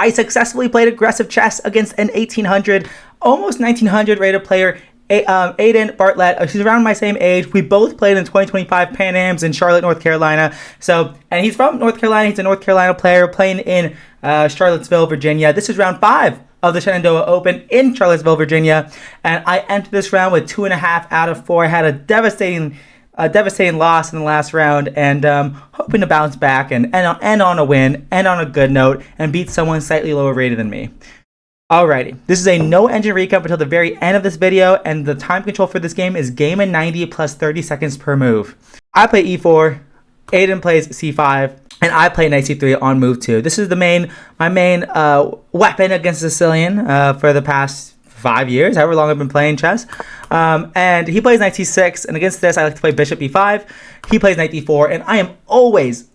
I successfully played aggressive chess against an 1800, almost 1900 rated player, Aiden Bartlett. She's around my same age. We both played in 2025 Pan Ams in Charlotte, North Carolina. And he's from North Carolina. He's a North Carolina player playing in Charlottesville, Virginia. This is round 5 of the Shenandoah Open in Charlottesville, Virginia. And I entered this round with 2.5 out of 4. I had a devastating loss in the last round, and hoping to bounce back and end on a win, end on a good note, and beat someone slightly lower rated than me. Alrighty, this is a no engine recap until the very end of this video, and the time control for this game is game and 90 plus 30 seconds per move. I play e4, Aiden plays c5, and I play knight c3 on move 2. This is my main weapon against Sicilian for the past 5 years, however long I've been playing chess. And he plays knight c6, and against this I like to play bishop b5. He plays knight d4, and I am always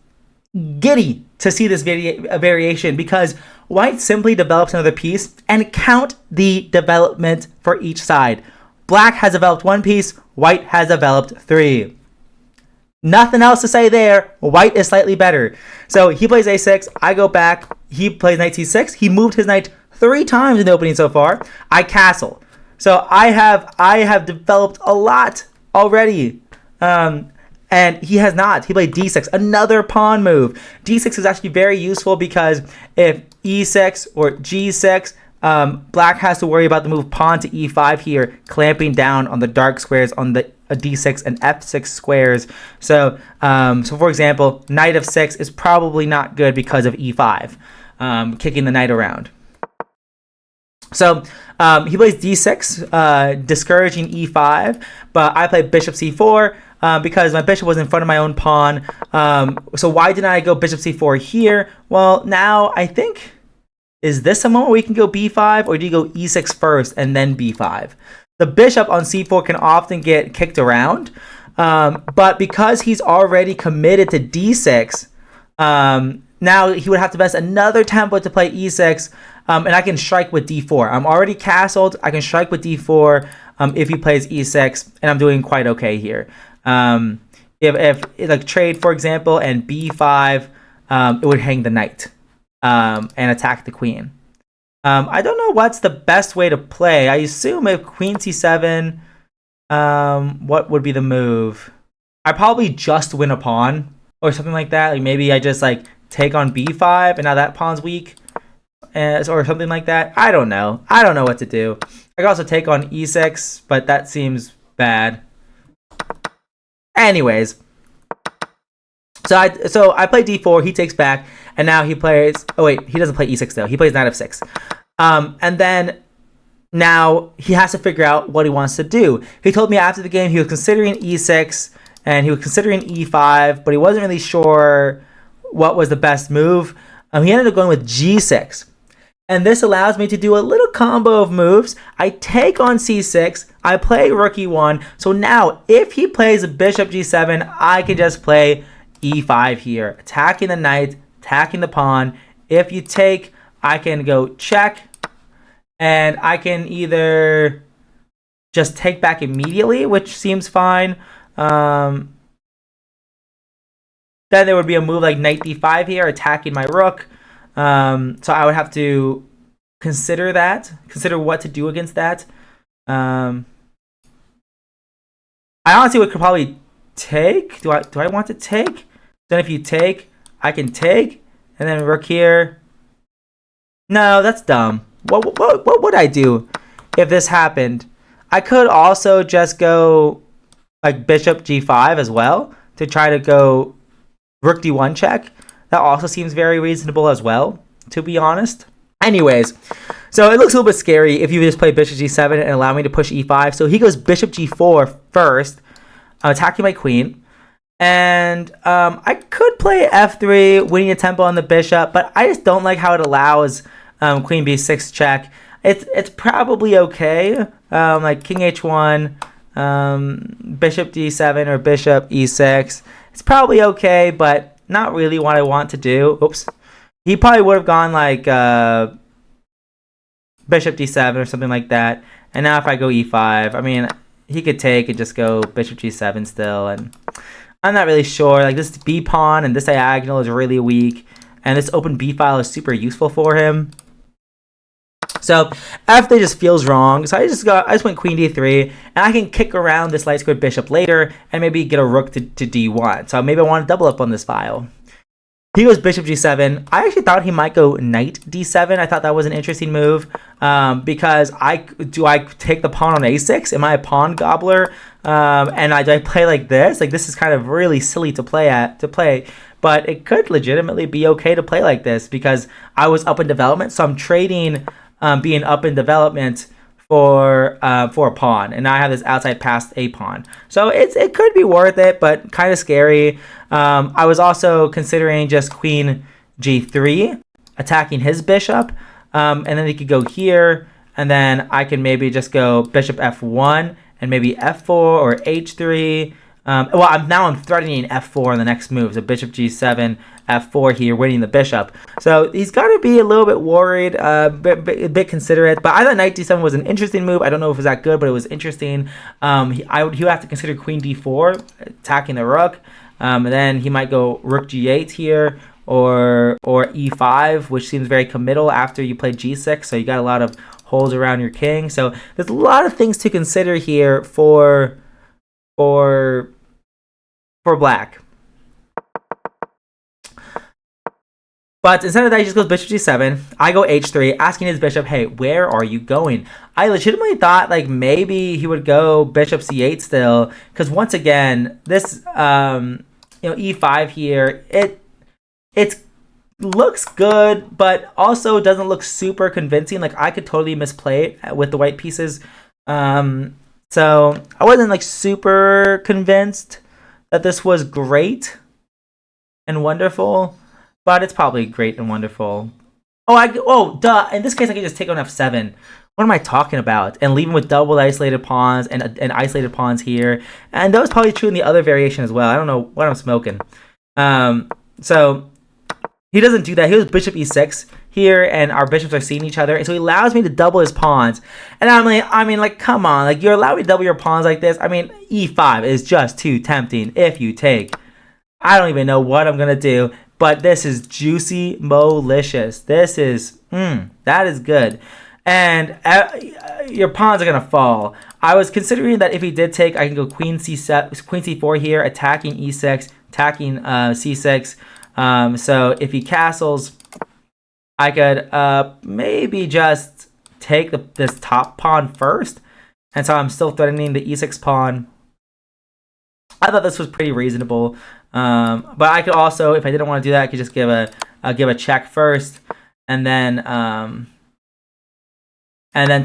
giddy to see this variation because white simply develops another piece, and count the development for each side. Black has developed 1 piece, white has developed 3. Nothing else to say there. White is slightly better. So he plays a6, I go back, he plays knight c6. He moved his knight 3 times in the opening so far. I castle. So I have developed a lot already. And he has not. He played d6, another pawn move. d6 is actually very useful because if e6 or g6, black has to worry about the move pawn to e5 here, clamping down on the dark squares on the d6 and f6 squares. So for example, knight of 6 is probably not good because of e5, kicking the knight around. So he plays d6, discouraging e5, but I play bishop c4 because my bishop was in front of my own pawn. So why didn't I go bishop c4 here? Well, now I think, is this a moment where we can go b5, or do you go e6 first and then b5? The bishop on c4 can often get kicked around, but because he's already committed to d6, now he would have to invest another tempo to play e6, and I can strike with d4. I'm already castled. I can strike with d4 if he plays e6, and I'm doing quite okay here. If like trade, for example, and b5, it would hang the knight and attack the queen. I don't know what's the best way to play. I assume if queen c7, what would be the move? I probably just win a pawn or something like that. Like maybe I just like take on b5 and now that pawn's weak, or something like that. I don't know. I don't know what to do. I could also take on e6, but that seems bad. Anyways, so I play d4. He takes back, and now he plays. Oh wait, he doesn't play e6 though. He plays knight of 6, and then now he has to figure out what he wants to do. He told me after the game he was considering e6 and he was considering e5, but he wasn't really sure what was the best move. He ended up going with g6. And this allows me to do a little combo of moves. I take on c6, I play rook e1. So now, if he plays bishop g7, I can just play e5 here, attacking the knight, attacking the pawn. If you take, I can go check, and I can either just take back immediately, which seems fine. Then there would be a move like knight d5 here, attacking my rook. So I would have to consider what to do against that. I honestly could probably take. Do I want to take? Then if you take, I can take, and then rook here. No, that's dumb. What would I do if this happened? I could also just go like bishop g5 as well to try to go rook d1 check. That also seems very reasonable as well, to be honest. Anyways, so it looks a little bit scary if you just play bishop g7 and allow me to push e5. So he goes bishop g4 first, attacking my queen. And I could play f3, winning a tempo on the bishop, but I just don't like how it allows queen b6 check. It's probably okay, like king h1, bishop d7, or bishop e6. It's probably okay, but not really what I want to do. Oops. He probably would have gone like bishop d7 or something like that. And now if I go e5, I mean, he could take and just go bishop g7 still. And I'm not really sure. Like this b pawn and this diagonal is really weak. and this open b file is super useful for him. So f3 just feels wrong. So I just went queen d3, and I can kick around this light squared bishop later and maybe get a rook to d1. So maybe I want to double up on this file. He goes bishop g7. I actually thought he might go knight d7. I thought that was an interesting move because I take the pawn on a6? Am I a pawn gobbler? And do I play like this? Like, this is kind of really silly to play, but it could legitimately be okay to play like this because I was up in development, so I'm trading being up in development for a pawn, and now I have this outside passed a pawn. So it could be worth it, but kind of scary. I was also considering just queen g3, attacking his bishop, and then he could go here, and then I can maybe just go bishop f1 and maybe f4 or h3. I'm threatening f4 in the next move, so bishop g7, f4 here, winning the bishop. So he's got to be a little bit worried, a bit considerate. But I thought knight d7 was an interesting move. I don't know if it was that good, but it was interesting. He would have to consider queen d4, attacking the rook. And then he might go rook g8 here, or e5, which seems very committal after you play g6. So you got a lot of holes around your king. So there's a lot of things to consider here for black. But instead of that, he just goes bishop g7. I go h3, asking his bishop, hey, where are you going? I legitimately thought like maybe he would go bishop c8 still, because once again, this e5 here, it looks good, but also doesn't look super convincing. Like, I could totally misplay it with the white pieces. So I wasn't like super convinced that this was great and wonderful, but it's probably great and wonderful. Duh. In this case, I can just take on f7. What am I talking about? And leave him with double isolated pawns and isolated pawns here. And that was probably true in the other variation as well. I don't know what I'm smoking. So he doesn't do that. He goes bishop e6 here, and our bishops are seeing each other. And so he allows me to double his pawns. And I mean, come on. Like, you're allowing me to double your pawns like this? I mean, e5 is just too tempting if you take. I don't even know what I'm going to do. But this is juicy molicious. This is, that is good. And your pawns are going to fall. I was considering that if he did take, I can go queen c4 here, attacking e6, attacking c6. So if he castles, I could maybe just take this top pawn first. And so I'm still threatening the e6 pawn. I thought this was pretty reasonable. But I could also, if I didn't want to do that, I could just give a check first, and then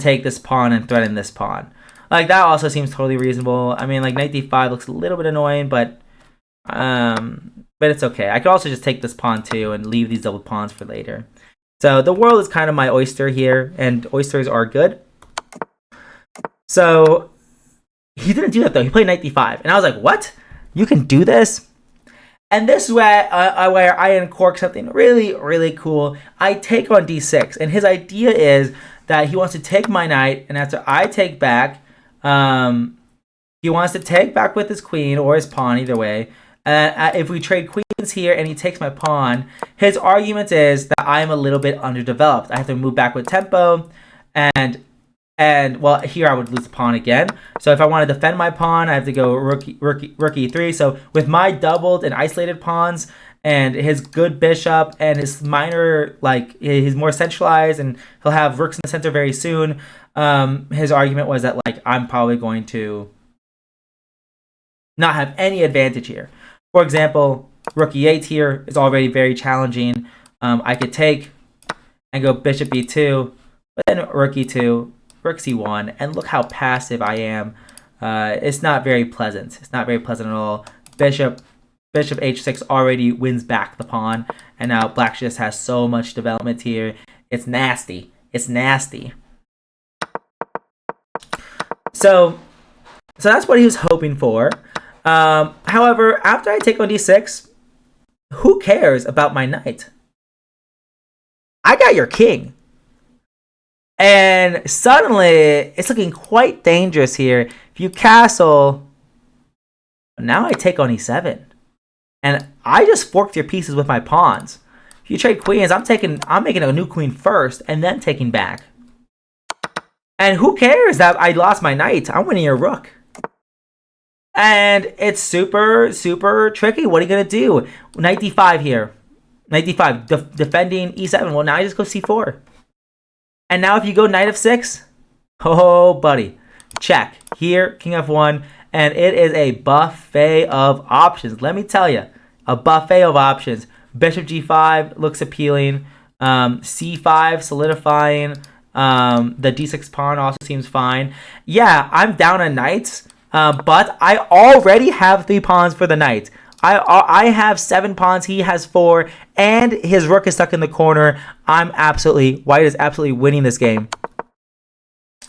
take this pawn and threaten this pawn. Like, that also seems totally reasonable. I mean, like, knight d5 looks a little bit annoying, but it's okay. I could also just take this pawn too and leave these double pawns for later. So the world is kind of my oyster here, and oysters are good. So he didn't do that though. He played knight d5, and I was like, what? You can do this? And this is where I uncork something really, really cool. I take on d6, and his idea is that he wants to take my knight, and after I take back, he wants to take back with his queen or his pawn, either way. If we trade queens here and he takes my pawn, his argument is that I'm a little bit underdeveloped. I have to move back with tempo, and well, here I would lose the pawn again. So if I want to defend my pawn, I have to go rook e3. So with my doubled and isolated pawns and his good bishop and his minor, like, he's more centralized and he'll have rooks in the center very soon, his argument was that, like, I'm probably going to not have any advantage here. For example, rook e8 here is already very challenging. I could take and go bishop e2, but then rook e2, rook c1, and look how passive I am. It's not very pleasant. It's not very pleasant at all. Bishop h6 already wins back the pawn, and now black just has so much development here. It's nasty. It's nasty. So that's what he was hoping for. However, after I take on d6, who cares about my knight? I got your king. And suddenly, it's looking quite dangerous here. If you castle, now I take on e7. And I just forked your pieces with my pawns. If If you trade queens, I'm making a new queen first and then taking back. And who cares that I lost my knight? I'm winning a rook. And it's super, super tricky. What are you going to do? Knight d5 here. Knight d5, defending e7. Well, now I just go c4. And now if you go knight f6, oh, buddy, check. Here, king f1, and it is a buffet of options. Let me tell you, a buffet of options. Bishop g5 looks appealing. C5 solidifying. The d6 pawn also seems fine. Yeah, I'm down on knights, but I already have 3 pawns for the knight. I have 7 pawns, he has 4, and his rook is stuck in the corner. White is absolutely winning this game.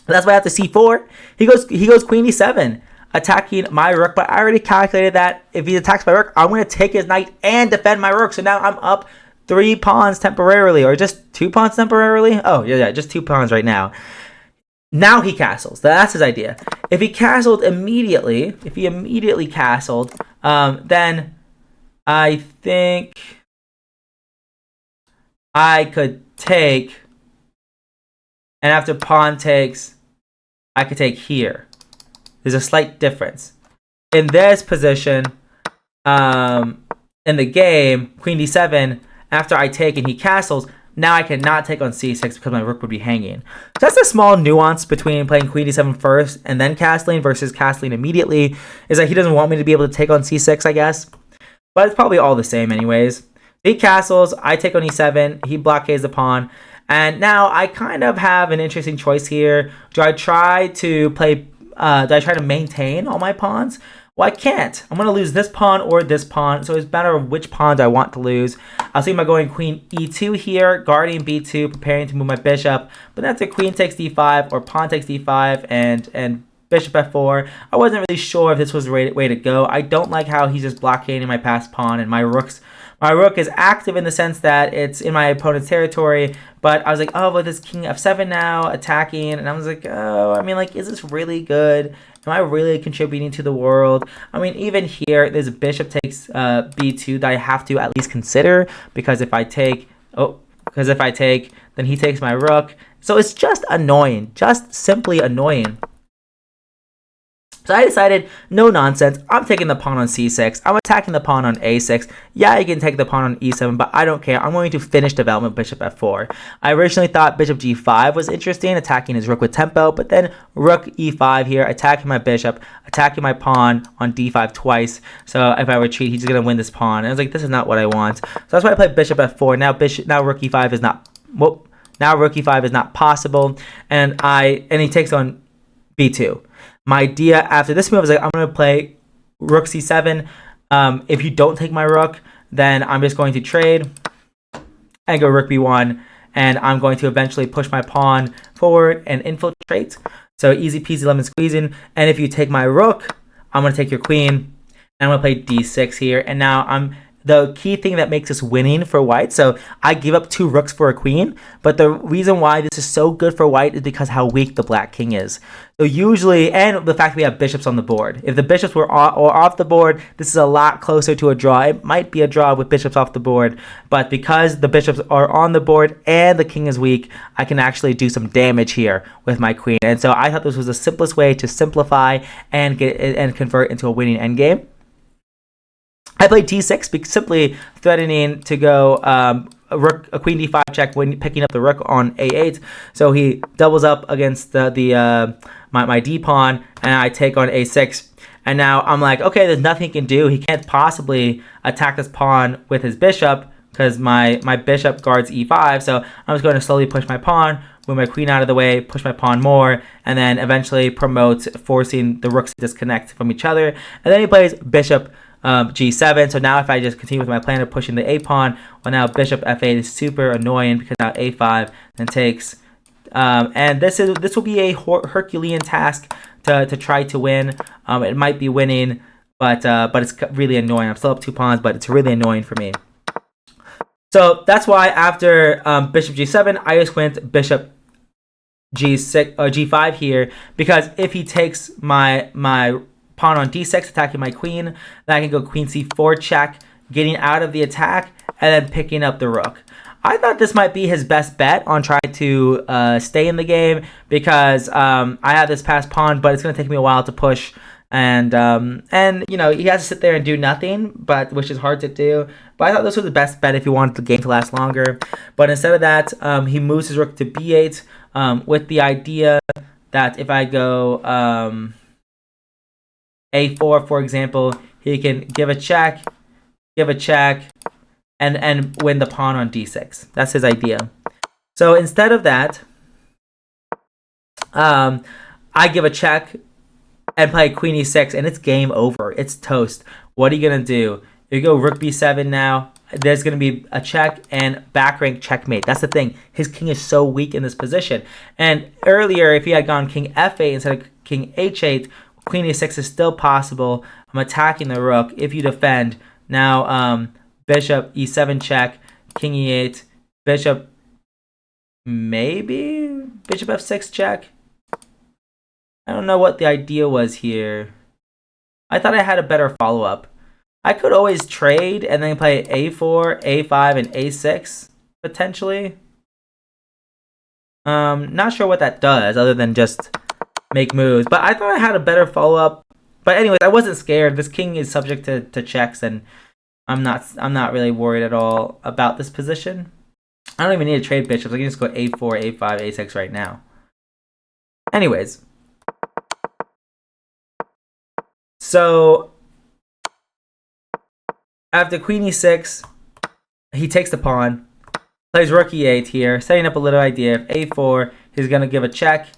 That's why after c4, he goes queen e7, attacking my rook, but I already calculated that if he attacks my rook, I'm going to take his knight and defend my rook. So now I'm up 3 pawns temporarily, or just 2 pawns temporarily. Oh, yeah, just 2 pawns right now. Now he castles. That's his idea. If he immediately castled, then I think I could take, and after pawn takes, I could take here. There's a slight difference. In this position, in the game, queen d7, after I take and he castles, now I cannot take on c6 because my rook would be hanging. So that's a small nuance between playing queen d7 first and then castling versus castling immediately, is that he doesn't want me to be able to take on c6, I guess. But it's probably all the same anyways. He castles, I take on e7, he blockades the pawn, and now I kind of have an interesting choice here. Do I try to maintain all my pawns? Well, I can't. I'm going to lose this pawn or this pawn, so it's a matter of which pawns I want to lose. I'll see my going queen e2 here, guarding b2, preparing to move my bishop. But after queen takes d5 or pawn takes d5 and bishop f4, I wasn't really sure if this was the right way to go. I don't like how he's just blockading my passed pawn, and my rook is active in the sense that it's in my opponent's territory, but I was like, oh, but this king f7 now, attacking, and I was like, oh, I mean, like, is this really good? Am I really contributing to the world? I mean, even here, there's a bishop takes b2 that I have to at least consider, because if I take, then he takes my rook. So it's just annoying, just simply annoying. So I decided, no nonsense, I'm taking the pawn on c6, I'm attacking the pawn on a6. Yeah, you can take the pawn on e7, but I don't care. I'm going to finish development bishop f4. I originally thought bishop g5 was interesting, attacking his rook with tempo, but then rook e5 here, attacking my bishop, attacking my pawn on d5 twice. So if I retreat, he's going to win this pawn. And I was like, this is not what I want. So that's why I played bishop f4. Now rook e5 is not, now rook e5 is not possible, and he takes on b2. My idea after this move is like, I'm going to play rook c7. If you don't take my rook, then I'm just going to trade and go rook b1. And I'm going to eventually push my pawn forward and infiltrate. So easy peasy lemon squeezing. And if you take my rook, I'm going to take your queen. And I'm going to play d6 here. And now the key thing that makes this winning for white. So I give up 2 rooks for a queen, but the reason why this is so good for white is because how weak the black king is. So usually, and the fact we have bishops on the board. If the bishops were off the board, this is a lot closer to a draw. It might be a draw with bishops off the board, but because the bishops are on the board and the king is weak, I can actually do some damage here with my queen. And so I thought this was the simplest way to simplify and convert into a winning endgame. I played d6, simply threatening to go a queen d5 check when picking up the rook on a8. So he doubles up against my d pawn, and I take on a6. And now I'm like, okay, there's nothing he can do. He can't possibly attack this pawn with his bishop because my bishop guards e5. So I'm just going to slowly push my pawn, move my queen out of the way, push my pawn more, and then eventually promote, forcing the rooks to disconnect from each other. And then he plays bishop g7. So now if I just continue with my plan of pushing the a pawn, well, now bishop f8 is super annoying because now a5 then takes, and this will be a Herculean task to try to win. It might be winning, but it's really annoying. I'm still up 2 pawns, but it's really annoying for me. So that's why after bishop g7, I just went bishop g6 or g5 here, because if he takes my pawn on d6, attacking my queen, then I can go queen c4 check, getting out of the attack, and then picking up the rook. I thought this might be his best bet on trying to stay in the game because I have this passed pawn, but it's going to take me a while to push. And you know, he has to sit there and do nothing, which is hard to do. But I thought this was the best bet if he wanted the game to last longer. But instead of that, he moves his rook to b8 with the idea that if I go a4, for example, he can give a check, and win the pawn on d6. That's his idea. So instead of that, I give a check and play queen e6, and it's game over. It's toast. What are you going to do? If you go rook b7 now, there's going to be a check and back rank checkmate. That's the thing. His king is so weak in this position. And earlier, if he had gone king f8 instead of king h8, queen e6 is still possible. I'm attacking the rook. If you defend, now bishop e7 check, king e8, bishop, maybe bishop f6 check. I don't know what the idea was here. I thought I had a better follow-up. I could always trade and then play a4, a5, and a6, potentially. Not sure what that does other than just make moves. But I thought I had a better follow-up. But anyways, I wasn't scared. This king is subject to checks, and I'm not really worried at all about this position. I don't even need to trade bishops. I can just go a4, a5, a6 right now. Anyways. So after queen e6, he takes the pawn, plays rook e8 here, setting up a little idea. If a4, he's gonna give a check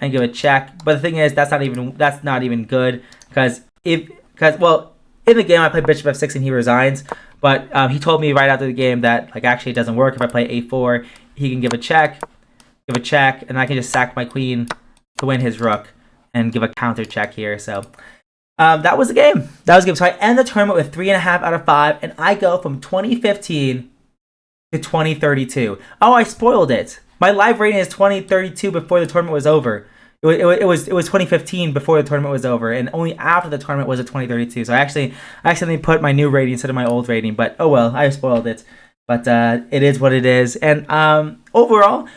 and give a check. But the thing is, that's not even good because well, in the game I play bishop f6 and he resigns. But he told me right after the game that actually it doesn't work. If I play a4, he can give a check, and I can just sack my queen to win his rook and give a counter check here. So. That was the game. So I end the tournament with 3.5 out of 5, and I go from 2015 to 2032. Oh, I spoiled it. My live rating is 2032 before the tournament was over. It was 2015 before the tournament was over, and only after the tournament was it 2032. So I accidentally put my new rating instead of my old rating, but oh well, I spoiled it. But it is what it is. And overall,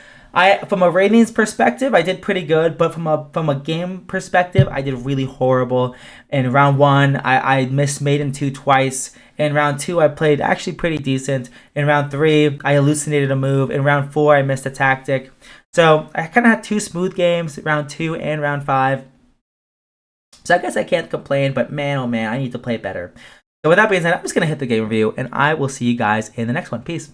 from a ratings perspective, I did pretty good, but from a game perspective, I did really horrible. In round 1, I missed mate in 2 twice. In round 2, I played actually pretty decent. In round 3, I hallucinated a move. In round 4, I missed a tactic. So I kind of had 2 smooth games, round 2 and round 5. So I guess I can't complain, but man, oh man, I need to play better. So with that being said, I'm just going to hit the game review, and I will see you guys in the next one. Peace.